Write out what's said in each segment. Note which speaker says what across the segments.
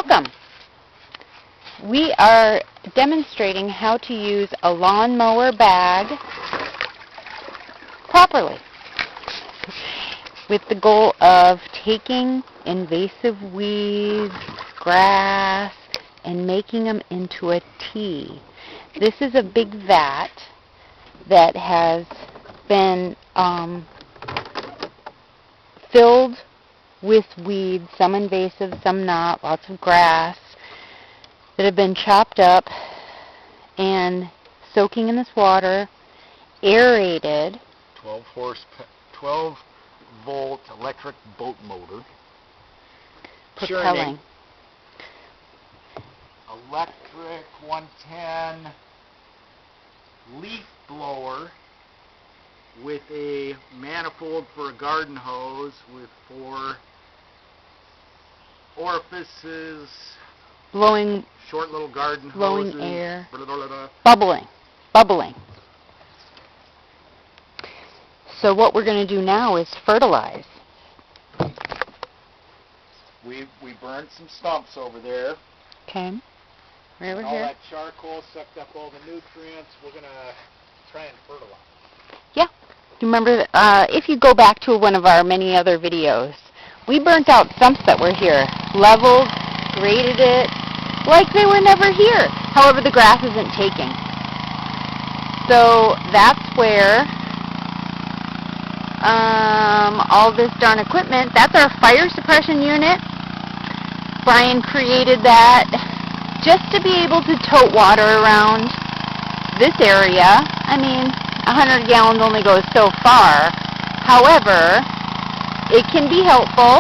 Speaker 1: Welcome. We are demonstrating how to use a lawnmower bag properly with the goal of taking invasive weeds, grass, and making them into a tea. This is a big vat that has been filled with weeds, some invasive, some not, lots of grass, that have been chopped up and soaking in this water, aerated.
Speaker 2: 12-volt electric boat motor.
Speaker 1: Propelling.
Speaker 2: Electric 110 leaf blower with a manifold for a garden hose with 4 orifices,
Speaker 1: Blowing,
Speaker 2: short little garden
Speaker 1: blowing
Speaker 2: hoses,
Speaker 1: air,
Speaker 2: blah, blah, blah, blah.
Speaker 1: bubbling. So what we're going to do now is fertilize.
Speaker 2: We burned some stumps over there.
Speaker 1: Okay. Right over
Speaker 2: and all
Speaker 1: here.
Speaker 2: that charcoal sucked up all the nutrients. We're going to try and fertilize.
Speaker 1: Yeah. Remember, if you go back to one of our many other videos, we burnt out stumps that were here, leveled, graded it, like they were never here. However, the grass isn't taking. So that's where all this darn equipment, that's our fire suppression unit. Brien created that just to be able to tote water around this area. I mean, 100 gallons only goes so far. However, it can be helpful.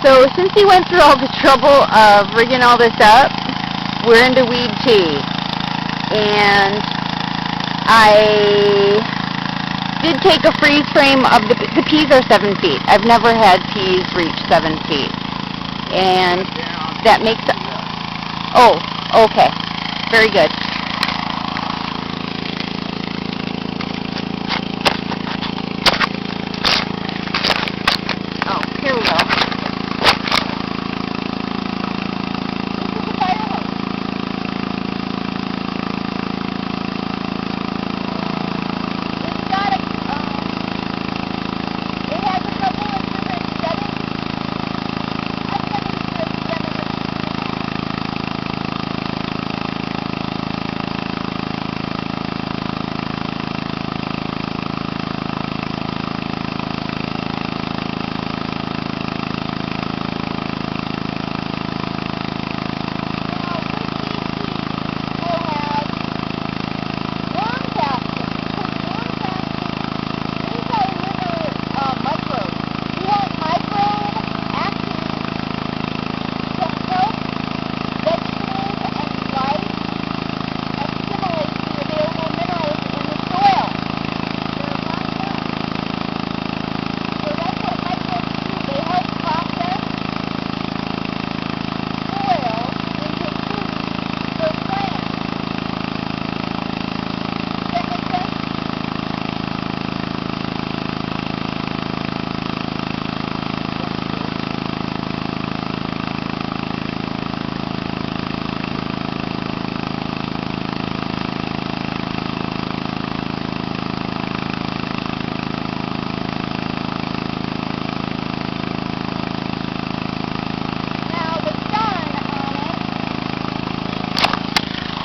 Speaker 1: So since he went through all the trouble of rigging all this up, we're into weed tea. And I did take a freeze frame of the peas are 7 feet. I've never had peas reach 7 feet. And that makes it... Oh, okay. Very good. Oh, here we go.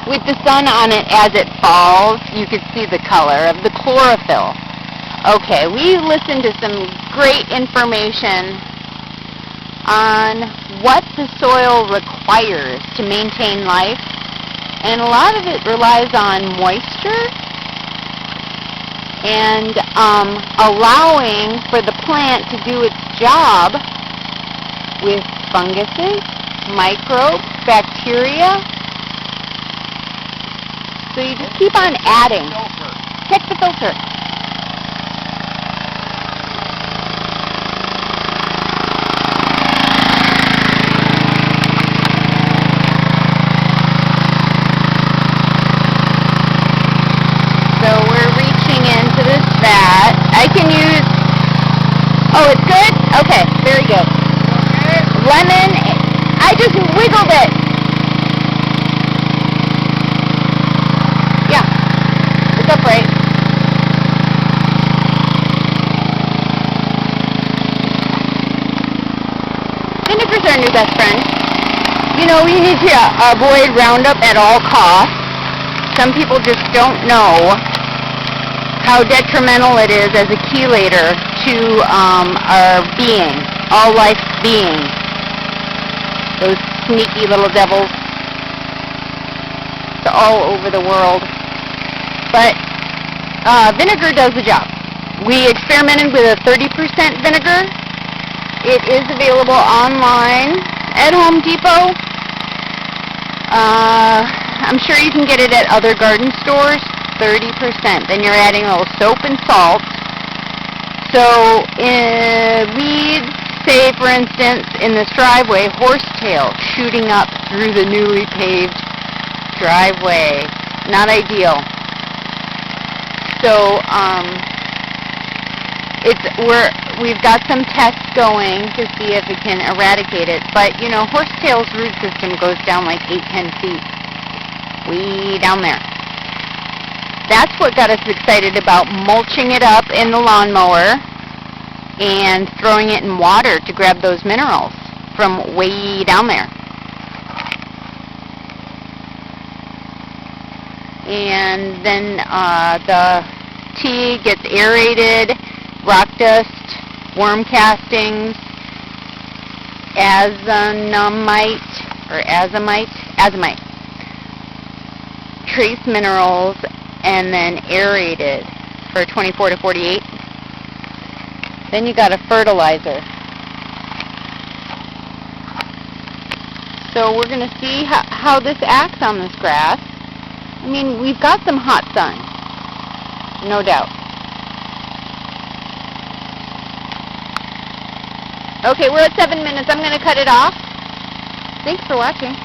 Speaker 1: With the sun on it as it falls, you can see the color of the chlorophyll. Okay, we listened to some great information on what the soil requires to maintain life, and a lot of it relies on moisture and allowing for the plant to do its job with funguses, microbes, bacteria. So you just keep on adding. Check the filter. So we're reaching into this vat. I can use... Oh, it's good? Okay, very good. Lemon I just wiggled it. Yeah, it's upright. Vinegar's our new best friend. You know, we need to avoid Roundup at all costs. Some people just don't know how detrimental it is as a chelator to our being, all life's being. Those sneaky little devils. They're all over the world. But vinegar does the job. We experimented with a 30% vinegar. It is available online at Home Depot. I'm sure you can get it at other garden stores, 30%. Then you're adding a little soap and salt. So weeds, say for instance, in this driveway, horsetail shooting up through the newly paved driveway. Not ideal. So we've got some tests going to see if it can eradicate it. But, you know, horsetail's root system goes down like 8-10 feet. Way down there. That's what got us excited about mulching it up in the lawnmower and throwing it in water to grab those minerals from way down there. And then the tea gets aerated, rock dust, worm castings, azomite, trace minerals, and then aerated for 24 to 48. Then you got a fertilizer. So we're going to see how this acts on this grass. I mean, we've got some hot sun, no doubt. Okay, we're at 7 minutes. I'm going to cut it off. Thanks for watching.